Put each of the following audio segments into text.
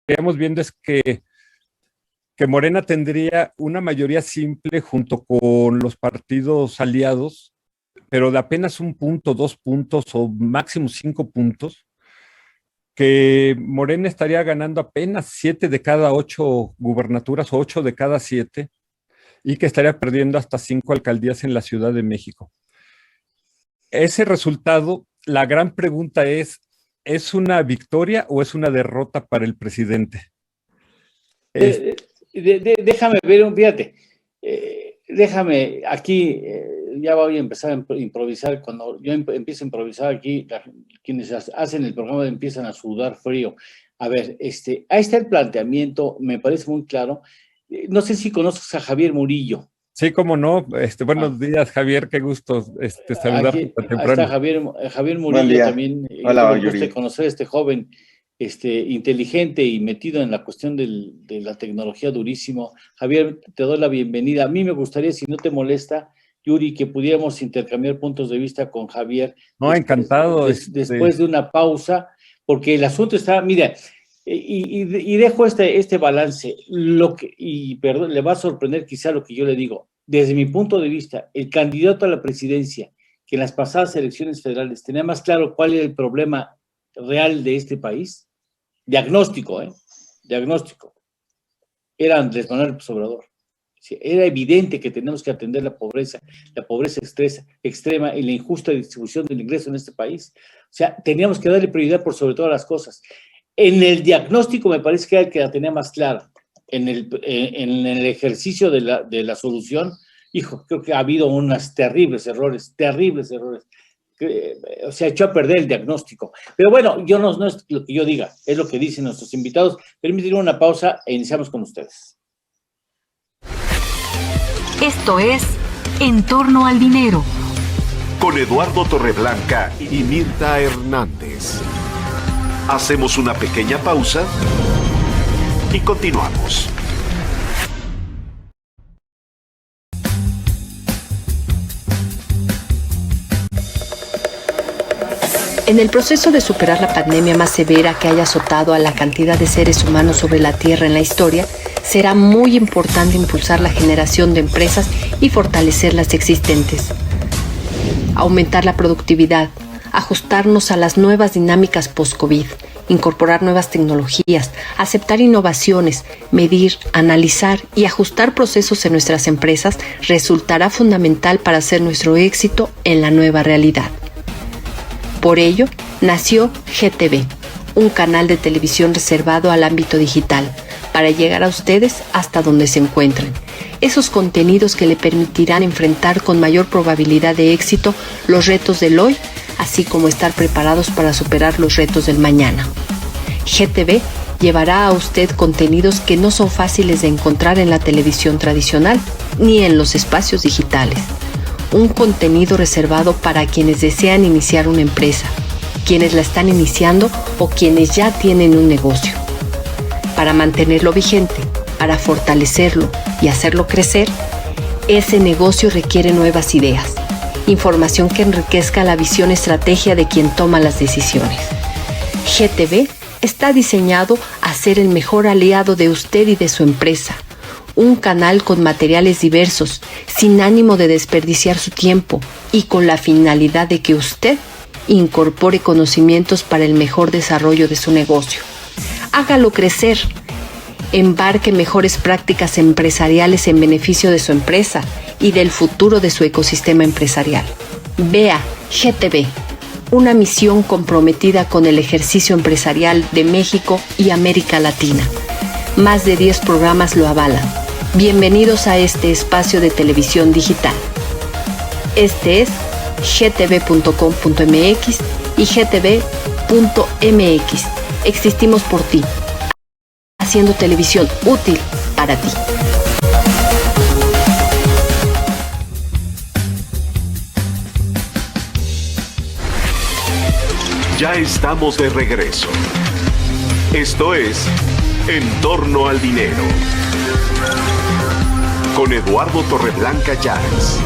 estaríamos viendo es que Morena tendría una mayoría simple junto con los partidos aliados, pero de apenas 1 punto, 2 puntos o máximo 5 puntos, que Morena estaría ganando apenas 7 de cada 8 gubernaturas o 8 de cada 7, y que estaría perdiendo hasta 5 alcaldías en la Ciudad de México. Ese resultado, la gran pregunta ¿es una victoria o es una derrota para el presidente? Déjame ver, fíjate, déjame aquí, ya voy a empezar a improvisar. Cuando yo empiezo a improvisar aquí, quienes hacen el programa empiezan a sudar frío. A ver, ahí está el planteamiento, me parece muy claro. No sé si conoces a Javier Murillo. Sí, cómo no. Buenos días, Javier, qué gusto saludarte Aquí, tan temprano. está Javier Murillo también. Hola, me gusta conocer a este joven inteligente y metido en la cuestión de la tecnología durísimo. Javier, te doy la bienvenida. A mí me gustaría, si no te molesta, Yuri, que pudiéramos intercambiar puntos de vista con Javier. No, encantado. Después de una pausa, porque el asunto está, mira, y dejo este balance, perdón, le va a sorprender quizá lo que yo le digo. Desde mi punto de vista, el candidato a la presidencia, que en las pasadas elecciones federales tenía más claro cuál era el problema real de este país, diagnóstico, era Andrés Manuel López Obrador. Era evidente que tenemos que atender la pobreza extrema y la injusta distribución del ingreso en este país. O sea, teníamos que darle prioridad por sobre todas las cosas. En el diagnóstico me parece que era el que la tenía más clara. En el ejercicio de la solución, creo que ha habido unos terribles errores. O sea, echó a perder el diagnóstico. Pero bueno, no es lo que yo diga, es lo que dicen nuestros invitados. Permítanme una pausa e iniciamos con ustedes. Esto es En torno al dinero, con Eduardo Torreblanca y Mirta Hernández. Hacemos una pequeña pausa y continuamos. En el proceso de superar la pandemia más severa que haya azotado a la cantidad de seres humanos sobre la Tierra en la historia, será muy importante impulsar la generación de empresas y fortalecer las existentes. Aumentar la productividad, ajustarnos a las nuevas dinámicas post-COVID, incorporar nuevas tecnologías, aceptar innovaciones, medir, analizar y ajustar procesos en nuestras empresas resultará fundamental para hacer nuestro éxito en la nueva realidad. Por ello, nació GTV, un canal de televisión reservado al ámbito digital, para llegar a ustedes hasta donde se encuentren. Esos contenidos que le permitirán enfrentar con mayor probabilidad de éxito los retos del hoy, así como estar preparados para superar los retos del mañana. GTV llevará a usted contenidos que no son fáciles de encontrar en la televisión tradicional ni en los espacios digitales. Un contenido reservado para quienes desean iniciar una empresa, quienes la están iniciando o quienes ya tienen un negocio. Para mantenerlo vigente, para fortalecerlo y hacerlo crecer, ese negocio requiere nuevas ideas, información que enriquezca la visión estrategia de quien toma las decisiones. GTV está diseñado a ser el mejor aliado de usted y de su empresa. Un canal con materiales diversos, sin ánimo de desperdiciar su tiempo y con la finalidad de que usted incorpore conocimientos para el mejor desarrollo de su negocio. Hágalo crecer. Embarque mejores prácticas empresariales en beneficio de su empresa y del futuro de su ecosistema empresarial. Vea GTV, una misión comprometida con el ejercicio empresarial de México y América Latina. Más de 10 programas lo avalan. Bienvenidos a este espacio de televisión digital. Este es gtv.com.mx y gtv.mx. Existimos por ti, haciendo televisión útil para ti. Ya estamos de regreso. Esto es En torno al dinero, con Eduardo Torreblanca Llanes.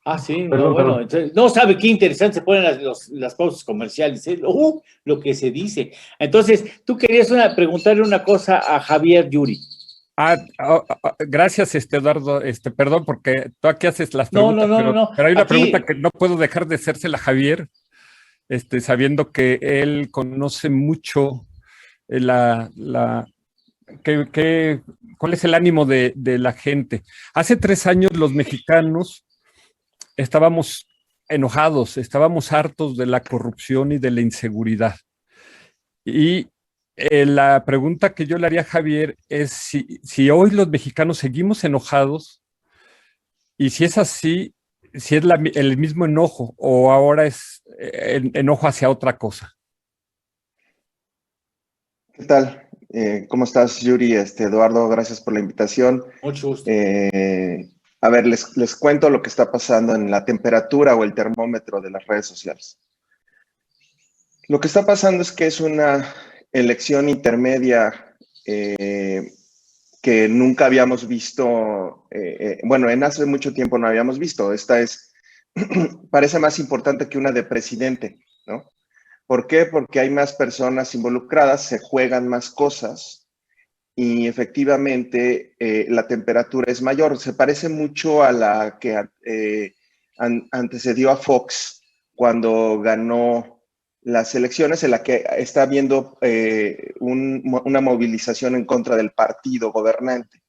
Ah, sí, no, Perdón, bueno, perdón. entonces, no sabe qué interesante se ponen las pausas comerciales, ¿eh? Lo que se dice. Entonces, tú querías preguntarle una cosa a Javier Yuri. Gracias, Eduardo. Perdón, porque tú aquí haces las No, no, preguntas, no, no, no. pero hay una pregunta Aquí, que no puedo dejar de hacérsela a Javier, sabiendo que él conoce mucho la, cuál es el ánimo de la gente. Hace 3 años los mexicanos estábamos enojados, estábamos hartos de la corrupción y de la inseguridad. Y la pregunta que yo le haría a Javier es si hoy los mexicanos seguimos enojados y si es así, si es el mismo enojo o ahora es enojo hacia otra cosa. ¿Qué tal? ¿Cómo estás, Yuri? Eduardo, gracias por la invitación. mucho gusto. A ver, les cuento lo que está pasando en la temperatura o el termómetro de las redes sociales. Lo que está pasando es que es una elección intermedia que nunca habíamos visto, bueno, en hace mucho tiempo no habíamos visto. Esta parece más importante que una de presidente, ¿no? ¿Por qué? Porque hay más personas involucradas, se juegan más cosas y efectivamente la temperatura es mayor. Se parece mucho a la que antecedió a Fox cuando ganó las elecciones, en la que está habiendo una movilización en contra del partido gobernante.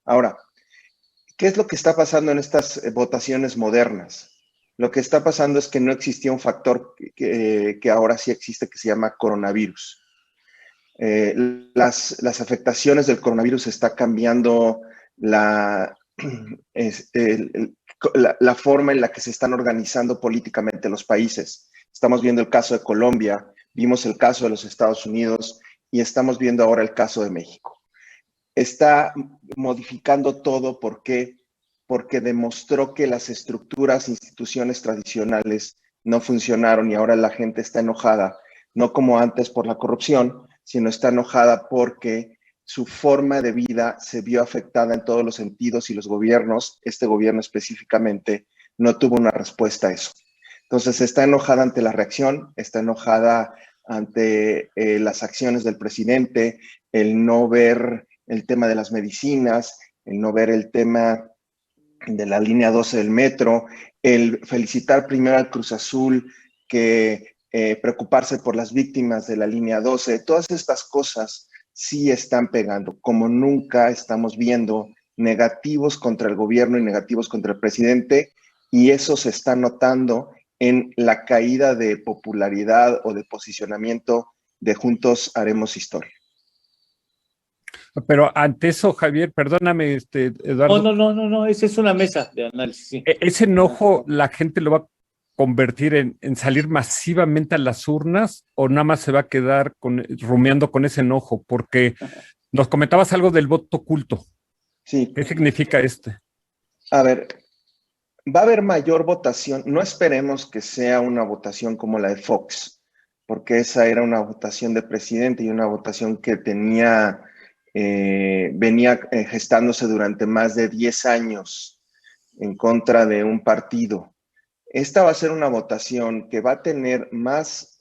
Ahora, ¿qué es lo que está pasando en estas votaciones modernas? Lo que está pasando es que no existía un factor que ahora sí existe, que se llama coronavirus. Las afectaciones del coronavirus está cambiando la forma en la que se están organizando políticamente los países. Estamos viendo el caso de Colombia, vimos el caso de los Estados Unidos y estamos viendo ahora el caso de México. Está modificando todo porque demostró que las estructuras, instituciones tradicionales no funcionaron y ahora la gente está enojada, no como antes por la corrupción, sino está enojada porque su forma de vida se vio afectada en todos los sentidos y los gobiernos, este gobierno específicamente, no tuvo una respuesta a eso. Entonces está enojada ante la reacción, está enojada ante las acciones del presidente, el no ver el tema de las medicinas, el no ver el tema de la línea 12 del metro, el felicitar primero al Cruz Azul, que preocuparse por las víctimas de la línea 12, todas estas cosas sí están pegando, como nunca estamos viendo negativos contra el gobierno y negativos contra el presidente, y eso se está notando en la caída de popularidad o de posicionamiento de Juntos Haremos Historia. Pero ante eso, Javier, perdóname, Eduardo. No, esa es una mesa de análisis, sí. Ese enojo, ¿la gente lo va a convertir en salir masivamente a las urnas o nada más se va a quedar rumiando con ese enojo? Porque nos comentabas algo del voto oculto. Sí. ¿Qué significa A ver, va a haber mayor votación. No esperemos que sea una votación como la de Fox, porque esa era una votación de presidente y una votación que venía gestándose durante más de 10 años en contra de un partido. Esta va a ser una votación que va a tener más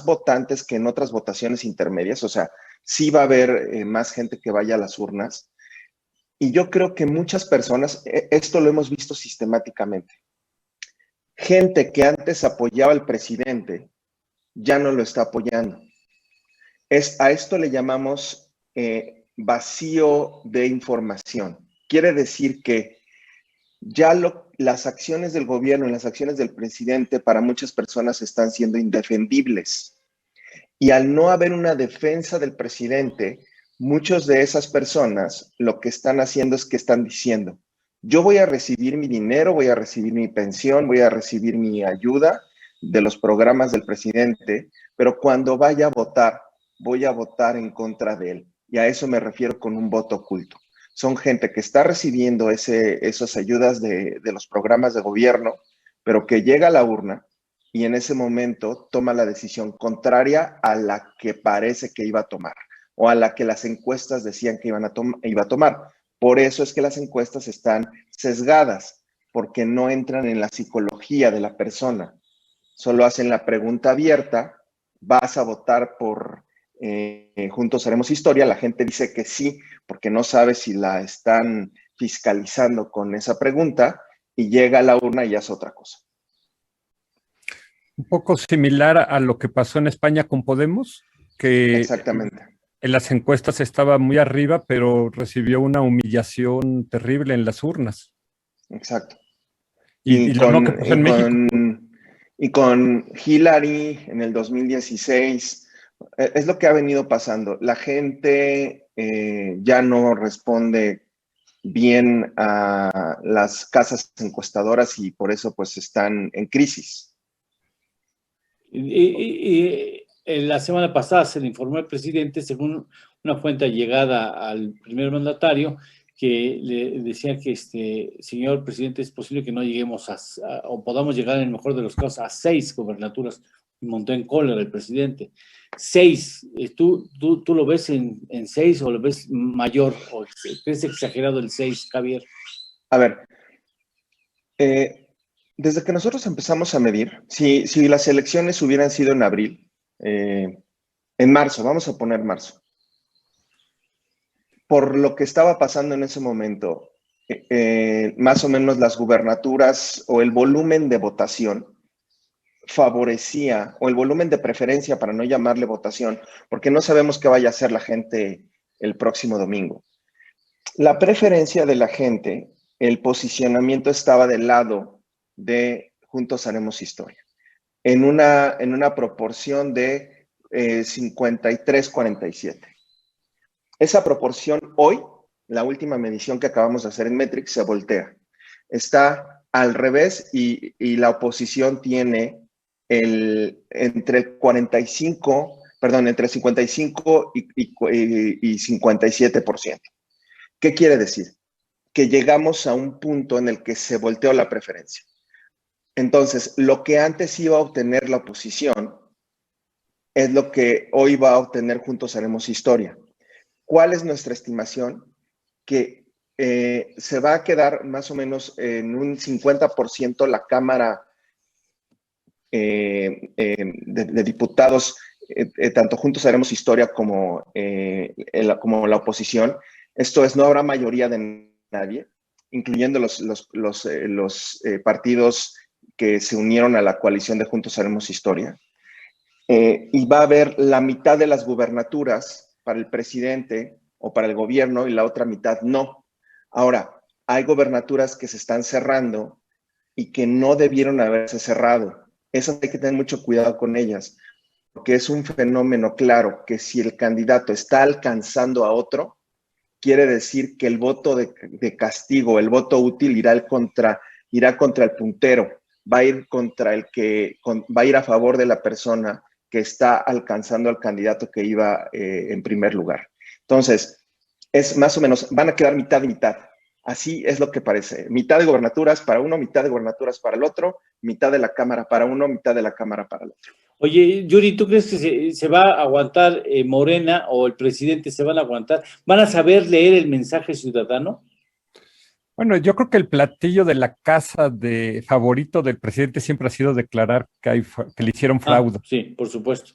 votantes que en otras votaciones intermedias, o sea, sí va a haber más gente que vaya a las urnas. Y yo creo que muchas personas, esto lo hemos visto sistemáticamente, gente que antes apoyaba al presidente ya no lo está apoyando. A esto le llamamos vacío de información. Quiere decir que ya las acciones del gobierno y las acciones del presidente para muchas personas están siendo indefendibles. Y al no haber una defensa del presidente, muchas de esas personas lo que están haciendo es que están diciendo, yo voy a recibir mi dinero, voy a recibir mi pensión, voy a recibir mi ayuda de los programas del presidente, pero cuando vaya a votar, voy a votar en contra de él. Y a eso me refiero con un voto oculto. Son gente que está recibiendo esas ayudas de los programas de gobierno, pero que llega a la urna y en ese momento toma la decisión contraria a la que parece que iba a tomar o a la que las encuestas decían que iba a tomar. Por eso es que las encuestas están sesgadas, porque no entran en la psicología de la persona. Solo hacen la pregunta abierta, ¿vas a votar por Juntos Haremos Historia? La gente dice que sí, porque no sabe si la están fiscalizando con esa pregunta, y llega a la urna y ya es otra cosa. Un poco similar a lo que pasó en España con Podemos, que Exactamente. en las encuestas estaba muy arriba, pero recibió una humillación terrible en las urnas. Exacto. Y lo mismo que pasó en México. Y con Hillary en el 2016, es lo que ha venido pasando. La gente ya no responde bien a las casas encuestadoras y por eso pues están en crisis. La semana pasada se le informó al presidente, según una fuente allegada al primer mandatario, que le decía que, señor presidente, es posible que no lleguemos o podamos llegar en el mejor de los casos a 6 gobernaturas. Y montó en cólera el presidente. 6, ¿tú lo ves en 6 o lo ves mayor? ¿O crees exagerado el 6, Javier? A ver, desde que nosotros empezamos a medir, si las elecciones hubieran sido en abril, en marzo, vamos a poner marzo, por lo que estaba pasando en ese momento, más o menos las gubernaturas o el volumen de votación favorecía, o el volumen de preferencia, para no llamarle votación, porque no sabemos qué vaya a hacer la gente el próximo domingo. La preferencia de la gente, el posicionamiento estaba del lado de Juntos Haremos Historia, en una proporción de 53-47. Esa proporción hoy, la última medición que acabamos de hacer en Metrix, se voltea. Está al revés y la oposición tiene entre 55 y 57%. ¿Qué quiere decir? Que llegamos a un punto en el que se volteó la preferencia. Entonces, lo que antes iba a obtener la oposición es lo que hoy va a obtener Juntos Haremos Historia. ¿Cuál es nuestra estimación? Que se va a quedar más o menos en un 50% la Cámara de Diputados, tanto Juntos Haremos Historia como la oposición. Esto es, no habrá mayoría de nadie, incluyendo los partidos que se unieron a la coalición de Juntos Haremos Historia. Y va a haber la mitad de las gubernaturas para el presidente o para el gobierno y la otra mitad no. Ahora, hay gubernaturas que se están cerrando y que no debieron haberse cerrado. Eso hay que tener mucho cuidado con ellas, porque es un fenómeno claro que si el candidato está alcanzando a otro, quiere decir que el voto de castigo, el voto útil irá contra el puntero, va a ir va a ir a favor de la persona que está alcanzando al candidato que iba en primer lugar. Entonces, es más o menos, van a quedar mitad y mitad. Así es lo que parece. Mitad de gobernaturas para uno, mitad de gobernaturas para el otro, mitad de la Cámara para uno, mitad de la Cámara para el otro. Oye, Yuri, ¿tú crees que se va a aguantar Morena o el presidente se van a aguantar? ¿Van a saber leer el mensaje ciudadano? Bueno, yo creo que el platillo de la casa de favorito del presidente siempre ha sido declarar que le hicieron fraude. Sí, por supuesto.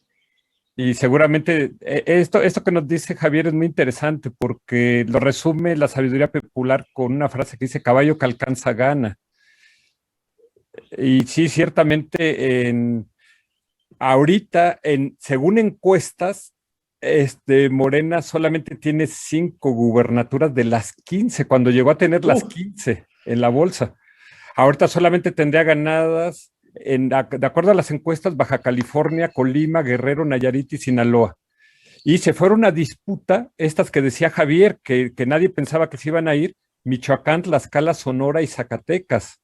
Y seguramente esto que nos dice Javier es muy interesante porque lo resume la sabiduría popular con una frase que dice: caballo que alcanza gana. Y sí, ciertamente ahorita, según encuestas, Morena solamente tiene 5 gubernaturas de las 15, cuando llegó a tener las 15 en la bolsa. Ahorita solamente tendría ganadas, de acuerdo a las encuestas, Baja California, Colima, Guerrero, Nayarit y Sinaloa. Y se fueron a disputa, estas que decía Javier, que nadie pensaba que se iban a ir, Michoacán, Tlaxcala, Sonora y Zacatecas.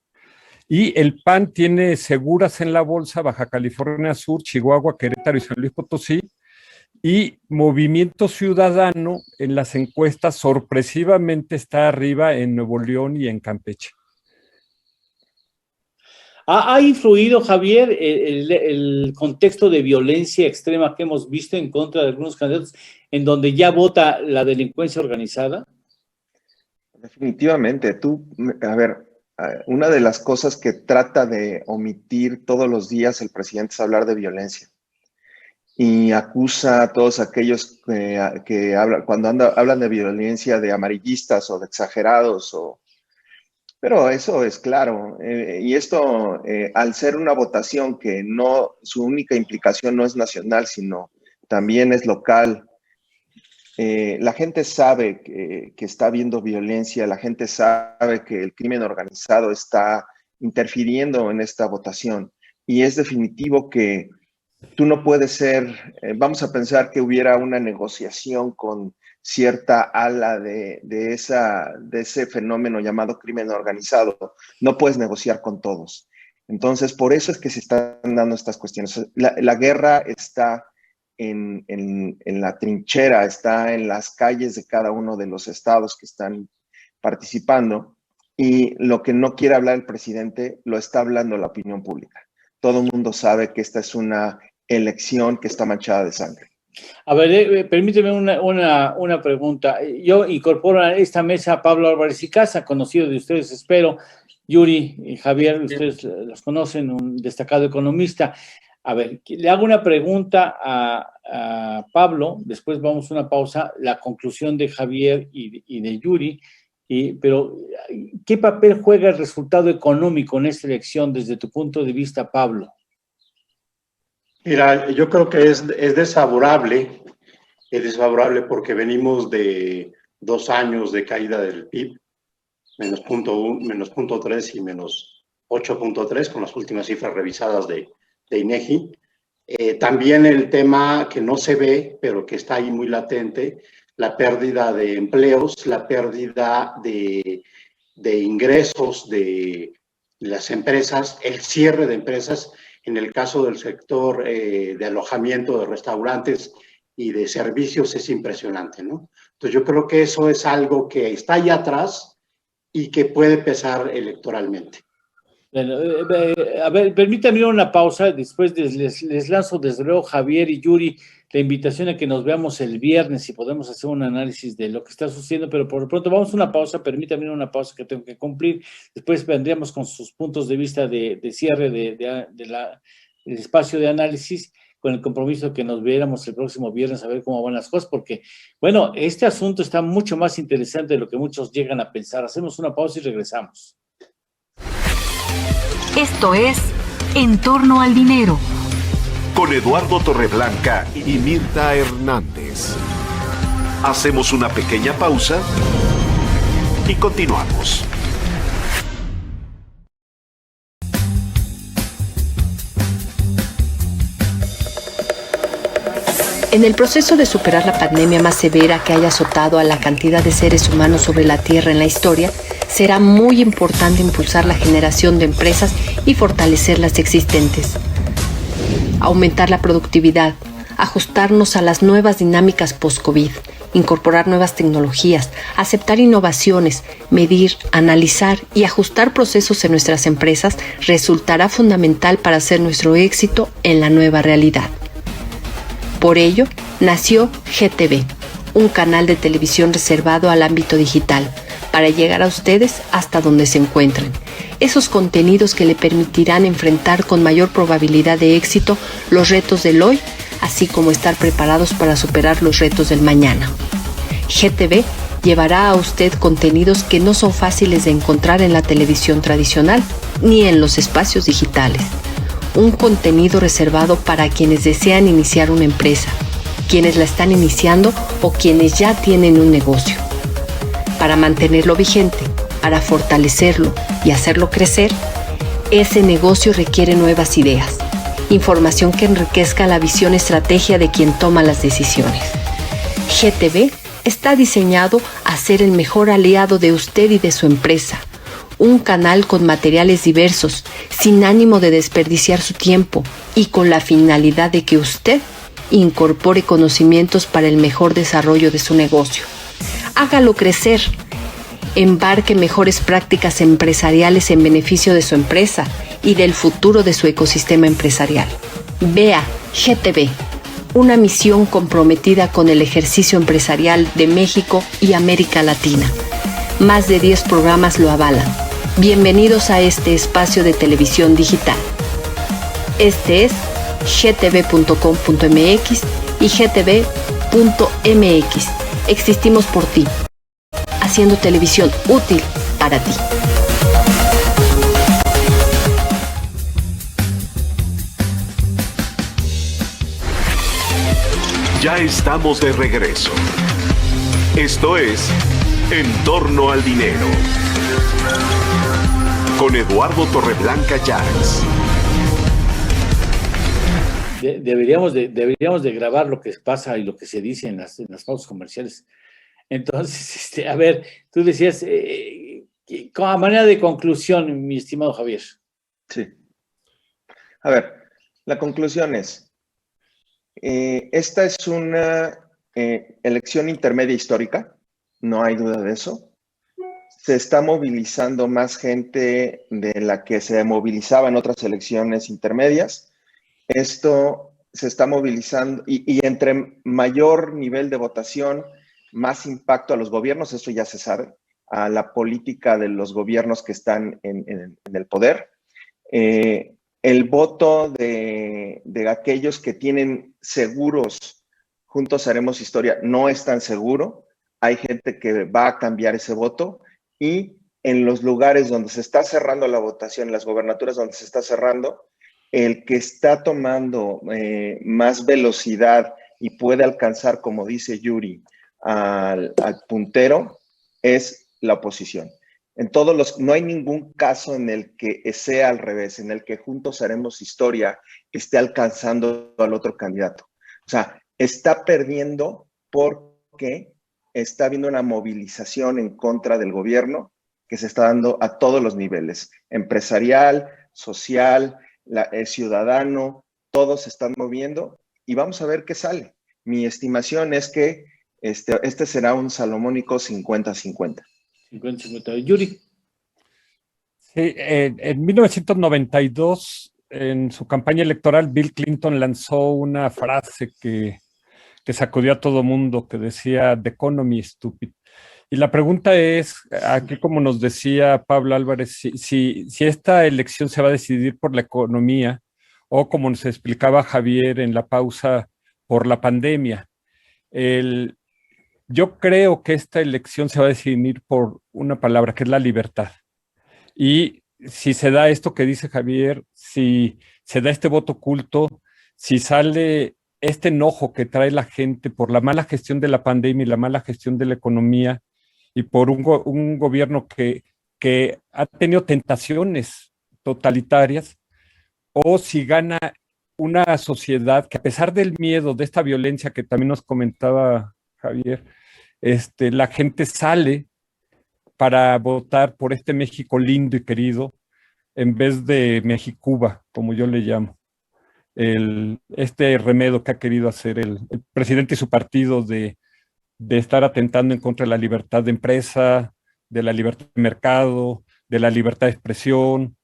Y el PAN tiene seguras en la bolsa Baja California Sur, Chihuahua, Querétaro y San Luis Potosí. Y Movimiento Ciudadano en las encuestas sorpresivamente está arriba en Nuevo León y en Campeche. ¿Ha influido, Javier, el contexto de violencia extrema que hemos visto en contra de algunos candidatos, en donde ya vota la delincuencia organizada? Definitivamente. A ver, una de las cosas que trata de omitir todos los días el presidente es hablar de violencia. Y acusa a todos aquellos que hablan, cuando hablan de violencia, de amarillistas o de exagerados. Pero eso es claro. Y esto, al ser una votación que no, su única implicación no es nacional, sino también es local, la gente sabe que está habiendo violencia, la gente sabe que el crimen organizado está interfiriendo en esta votación. Y es definitivo que tú no puedes ser, vamos a pensar que hubiera una negociación con cierta ala de ese fenómeno llamado crimen organizado. No puedes negociar con todos. Entonces, por eso es que se están dando estas cuestiones. La guerra está en la trinchera, está en las calles de cada uno de los estados que están participando, y lo que no quiere hablar el presidente lo está hablando la opinión pública. Todo el mundo sabe que esta es una elección que está manchada de sangre. A ver, permíteme una pregunta. Yo incorporo a esta mesa a Pablo Álvarez y Casa, conocido de ustedes, espero. Yuri y Javier, ustedes los conocen, un destacado economista. A ver, le hago una pregunta a Pablo, después vamos a una pausa, la conclusión de Javier y de Yuri, pero ¿qué papel juega el resultado económico en esta elección desde tu punto de vista, Pablo? Mira, yo creo que es desfavorable porque venimos de 2 años de caída del PIB, menos 0.3 y menos 8.3 con las últimas cifras revisadas de INEGI. También el tema que no se ve, pero que está ahí muy latente, la pérdida de empleos, la pérdida de ingresos de las empresas, el cierre de empresas. En el caso del sector de alojamiento, de restaurantes y de servicios es impresionante, ¿no? Entonces yo creo que eso es algo que está allá atrás y que puede pesar electoralmente. Bueno, a ver, permítanme una pausa, después les lanzo desde luego, Javier y Yuri, la invitación a que nos veamos el viernes y podemos hacer un análisis de lo que está sucediendo, pero por lo pronto vamos a una pausa, permítanme una pausa que tengo que cumplir, después vendríamos con sus puntos de vista de cierre del espacio de análisis, con el compromiso que nos viéramos el próximo viernes a ver cómo van las cosas, porque, bueno, este asunto está mucho más interesante de lo que muchos llegan a pensar. Hacemos una pausa y regresamos. Esto es En torno al dinero. Con Eduardo Torreblanca y Mirta Hernández. Hacemos una pequeña pausa y continuamos. En el proceso de superar la pandemia más severa que haya azotado a la cantidad de seres humanos sobre la Tierra en la historia, será muy importante impulsar la generación de empresas y fortalecer las existentes. Aumentar la productividad, ajustarnos a las nuevas dinámicas post-COVID, incorporar nuevas tecnologías, aceptar innovaciones, medir, analizar y ajustar procesos en nuestras empresas resultará fundamental para hacer nuestro éxito en la nueva realidad. Por ello, nació GTV, un canal de televisión reservado al ámbito digital, para llegar a ustedes hasta donde se encuentren. Esos contenidos que le permitirán enfrentar con mayor probabilidad de éxito los retos del hoy, así como estar preparados para superar los retos del mañana. GTV llevará a usted contenidos que no son fáciles de encontrar en la televisión tradicional ni en los espacios digitales. Un contenido reservado para quienes desean iniciar una empresa, quienes la están iniciando o quienes ya tienen un negocio. Para mantenerlo vigente, para fortalecerlo y hacerlo crecer, ese negocio requiere nuevas ideas, información que enriquezca la visión estrategia de quien toma las decisiones. GTV está diseñado a ser el mejor aliado de usted y de su empresa. Un canal con materiales diversos, sin ánimo de desperdiciar su tiempo y con la finalidad de que usted incorpore conocimientos para el mejor desarrollo de su negocio. Hágalo crecer. Embarque mejores prácticas empresariales en beneficio de su empresa y del futuro de su ecosistema empresarial. Vea GTV, una misión comprometida con el ejercicio empresarial de México y América Latina. Más de 10 programas lo avalan. Bienvenidos a este espacio de televisión digital. Este es gtv.com.mx y gtv.mx. Existimos por ti, haciendo televisión útil para ti. Ya estamos de regreso. Esto es En Torno al Dinero. Con Eduardo Torreblanca Llanes. Deberíamos de grabar lo que pasa y lo que se dice en las pausas comerciales. Entonces, a ver, tú decías, a manera de conclusión, mi estimado Javier. Sí. A ver, la conclusión es, esta es una elección intermedia histórica, no hay duda de eso. Se está movilizando más gente de la que se movilizaba en otras elecciones intermedias. Esto se está movilizando y entre mayor nivel de votación, más impacto a los gobiernos, eso ya se sabe, a la política de los gobiernos que están en el poder. El voto de aquellos que tienen seguros, Juntos Haremos Historia, no es tan seguro. Hay gente que va a cambiar ese voto. Y en los lugares donde se está cerrando la votación, en las gobernaturas donde se está cerrando, el que está tomando más velocidad y puede alcanzar, como dice Yuri, al puntero, es la oposición. No hay ningún caso en el que sea al revés, en el que Juntos Haremos Historia esté alcanzando al otro candidato. O sea, está perdiendo porque está habiendo una movilización en contra del gobierno que se está dando a todos los niveles, empresarial, social, ciudadano, todos se están moviendo y vamos a ver qué sale. Mi estimación es que este será un salomónico 50-50. 50-50. Yuri. Sí, en 1992, en su campaña electoral, Bill Clinton lanzó una frase que sacudió a todo mundo, que decía "The economy stupid". Y la pregunta es, aquí como nos decía Pablo Álvarez, si esta elección se va a decidir por la economía o, como nos explicaba Javier en la pausa, por la pandemia. Yo creo que esta elección se va a decidir por una palabra, que es la libertad. Y si se da esto que dice Javier, si se da este voto oculto, si sale este enojo que trae la gente por la mala gestión de la pandemia y la mala gestión de la economía y por un gobierno que ha tenido tentaciones totalitarias, o si gana una sociedad que, a pesar del miedo, de esta violencia que también nos comentaba Javier, la gente sale para votar por este México lindo y querido en vez de Mexicuba, como yo le llamo. Este remedio que ha querido hacer el presidente y su partido de estar atentando en contra de la libertad de empresa, de la libertad de mercado, de la libertad de expresión,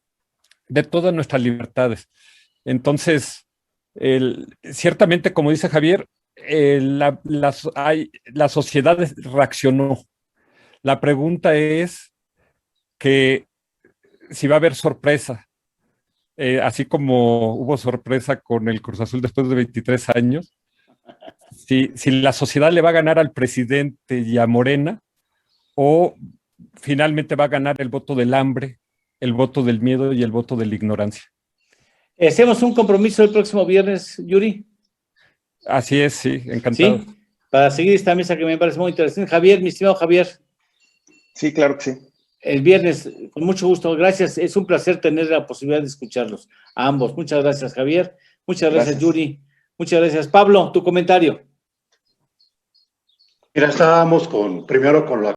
de todas nuestras libertades. Entonces, ciertamente, como dice Javier, la sociedad reaccionó. La pregunta es que si va a haber sorpresa, así como hubo sorpresa con el Cruz Azul después de 23 años, si la sociedad le va a ganar al presidente y a Morena, o finalmente va a ganar el voto del hambre, el voto del miedo y el voto de la ignorancia. ¿Hacemos un compromiso el próximo viernes, Yuri? Así es, sí, encantado. Sí, para seguir esta mesa que me parece muy interesante. Javier, mi estimado Javier. Sí, claro que sí. El viernes, con mucho gusto. Gracias, es un placer tener la posibilidad de escucharlos a ambos. Muchas gracias, Javier. Muchas gracias, Yuri. Muchas gracias. Pablo, tu comentario. Mira, estábamos primero con la